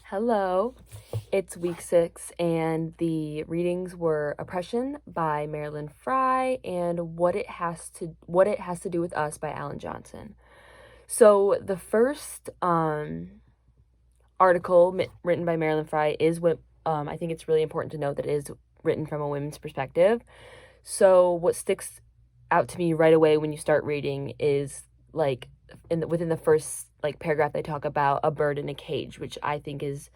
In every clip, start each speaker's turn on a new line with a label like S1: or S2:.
S1: Hello, it's week 6, and the readings were Oppression by Marilyn Frye and What It Has to Do with Us by Alan Johnson. So the first article written by Marilyn Frye is what I think it's really important to note that it is written from a women's perspective. So what sticks out to me right away when you start reading is like within the first paragraph they talk about a bird in a cage, which I think is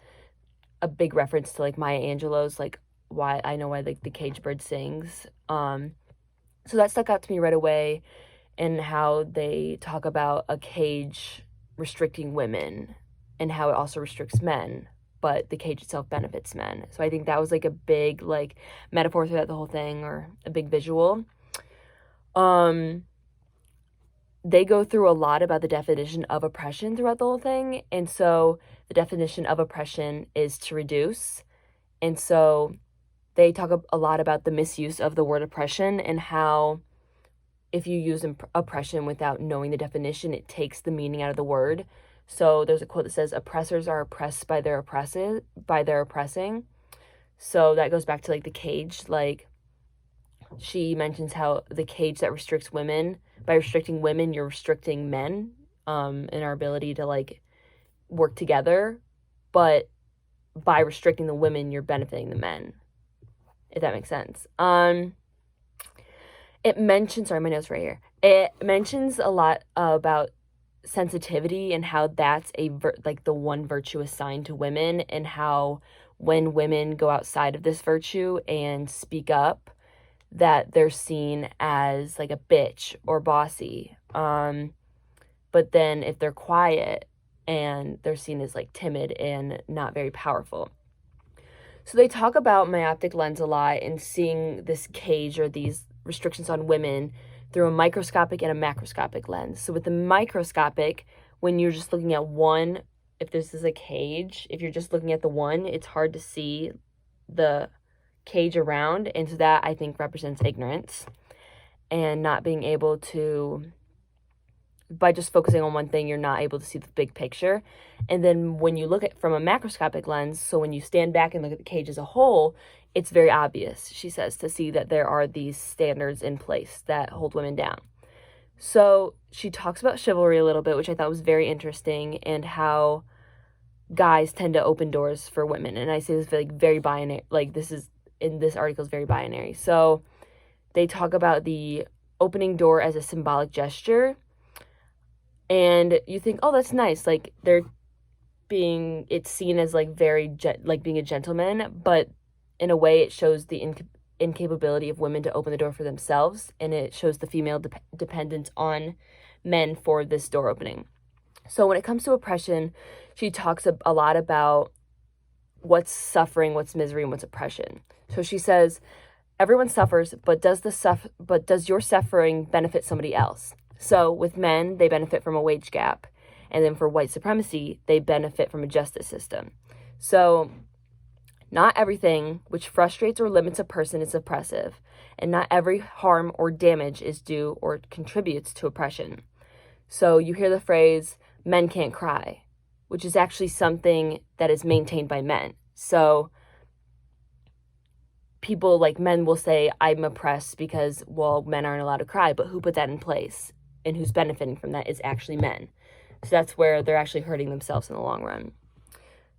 S1: a big reference to Maya Angelou's why I know why the cage bird sings. So that stuck out to me right away, and how they talk about a cage restricting women and how it also restricts men, but the cage itself benefits men. So I think that was a big metaphor throughout the whole thing, or a big visual. They go through a lot about the definition of oppression throughout the whole thing. And so the definition of oppression is to reduce. And so they talk a lot about the misuse of the word oppression, and how if you use oppression without knowing the definition, it takes the meaning out of the word. So there's a quote that says, oppressors are oppressed by their oppressing. So that goes back to the cage. She mentions how the cage that restricts women, by restricting women, you're restricting men in our ability to work together. But by restricting the women, you're benefiting the men, if that makes sense. It mentions, sorry, my notes right here. It mentions a lot about sensitivity and how that's the one virtue assigned to women, and how when women go outside of this virtue and speak up, that they're seen as a bitch or bossy. But then if they're quiet, and they're seen as timid and not very powerful. So they talk about myopic lens a lot, and seeing this cage or these restrictions on women through a microscopic and a macroscopic lens. So with the microscopic, when you're just looking at one, if this is a cage, if you're just looking at the one, it's hard to see the cage around. And so that, I think, represents ignorance and not being able to, by just focusing on one thing, you're not able to see the big picture. And then when you look at from a macroscopic lens, so when you stand back and look at the cage as a whole, it's very obvious, she says, to see that there are these standards in place that hold women down. So she talks about chivalry a little bit, which I thought was very interesting, and how guys tend to open doors for women. And I say this very binary, this is, in this article, is very binary. So they talk about the opening door as a symbolic gesture, and you think, oh, that's nice, it's seen as being a gentleman, but in a way it shows the incapability of women to open the door for themselves, and it shows the female dependence on men for this door opening. So when it comes to oppression, she talks a lot about what's suffering, what's misery, and what's oppression. So she says, everyone suffers, but does your suffering benefit somebody else? So with men, they benefit from a wage gap. And then for white supremacy, they benefit from a justice system. So not everything which frustrates or limits a person is oppressive, and not every harm or damage is due or contributes to oppression. So you hear the phrase, men can't cry, which is actually something that is maintained by men. So people men will say, I'm oppressed because, well, men aren't allowed to cry, but who put that in place? And who's benefiting from that is actually men. So that's where they're actually hurting themselves in the long run.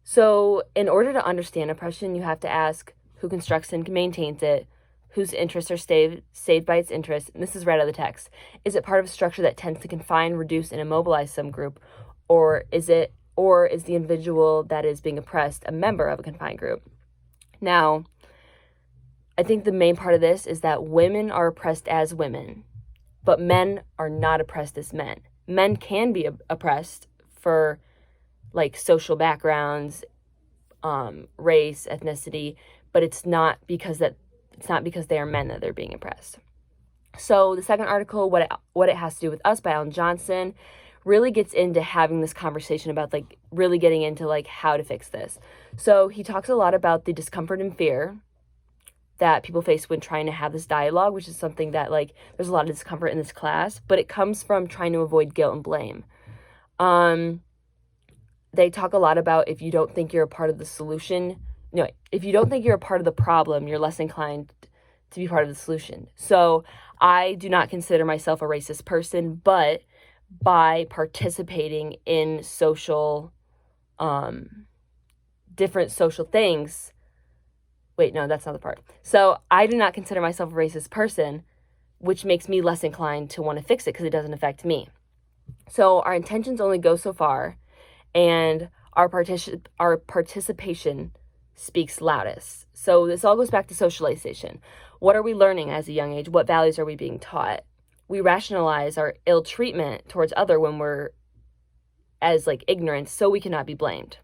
S1: So in order to understand oppression, you have to ask who constructs and maintains it, whose interests are saved by its interests. And this is right out of the text. Is it part of a structure that tends to confine, reduce, and immobilize some group? Or is the individual that is being oppressed a member of a confined group? Now, I think the main part of this is that women are oppressed as women, but men are not oppressed as men. Men can be oppressed for social backgrounds, race, ethnicity, but it's not because they are men that they're being oppressed. So the second article, What It Has to Do with Us by Alan Johnson, really gets into having this conversation about really getting into how to fix this. So he talks a lot about the discomfort and fear that people face when trying to have this dialogue, which is something that there's a lot of discomfort in this class, but it comes from trying to avoid guilt and blame. they talk a lot about if you don't think you're a part of the solution, no, if you don't think you're a part of the problem, you're less inclined to be part of the solution. So I do not consider myself a racist person, but by participating in social, different social things, wait, no, that's not the part. So I do not consider myself a racist person, which makes me less inclined to want to fix it because it doesn't affect me. So our intentions only go so far, and our participation speaks loudest. So this all goes back to socialization. What are we learning as a young age? What values are we being taught? We rationalize our ill treatment towards other when we're as like ignorance, so we cannot be blamed.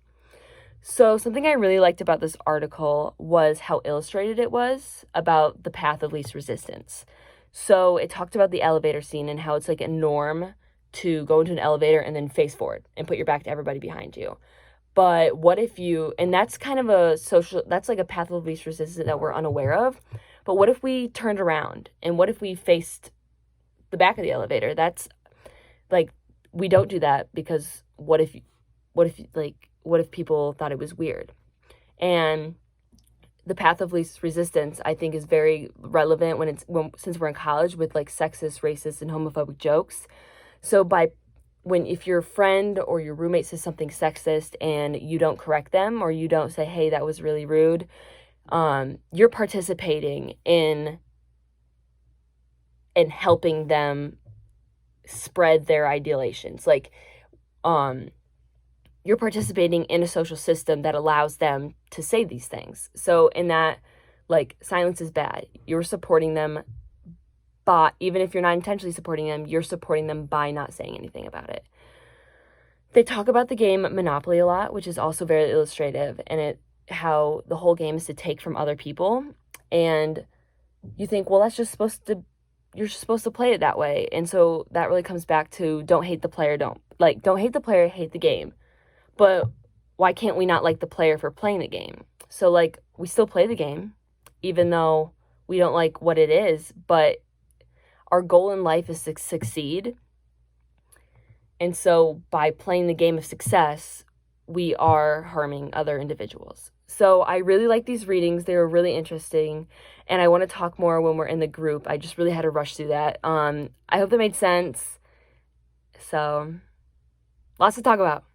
S1: So something I really liked about this article was how illustrated it was about the path of least resistance. So it talked about the elevator scene and how it's like a norm to go into an elevator and then face forward and put your back to everybody behind you. But what if you, and that's kind of a social, that's like a path of least resistance that we're unaware of. But what if we turned around and what if we faced the back of the elevator? That's like, we don't do that because what if people thought it was weird? And the path of least resistance, I think, is very relevant since we're in college with like sexist, racist, and homophobic jokes. So if your friend or your roommate says something sexist and you don't correct them or you don't say, hey, that was really rude, you're participating in helping them spread their ideolations. Like, you're participating in a social system that allows them to say these things. So in that, like, silence is bad. You're supporting them, but even if you're not intentionally supporting them, you're supporting them by not saying anything about it. They talk about the game Monopoly a lot, which is also very illustrative, and how the whole game is to take from other people. And you think, well, you're supposed to play it that way. And so that really comes back to don't hate the player, don't hate the player, hate the game. But why can't we not like the player for playing the game? So, like, we still play the game, even though we don't like what it is, but our goal in life is to succeed. And so by playing the game of success, we are harming other individuals. So I really like these readings. They were really interesting. And I want to talk more when we're in the group. I just really had to rush through that. I hope that made sense. So lots to talk about.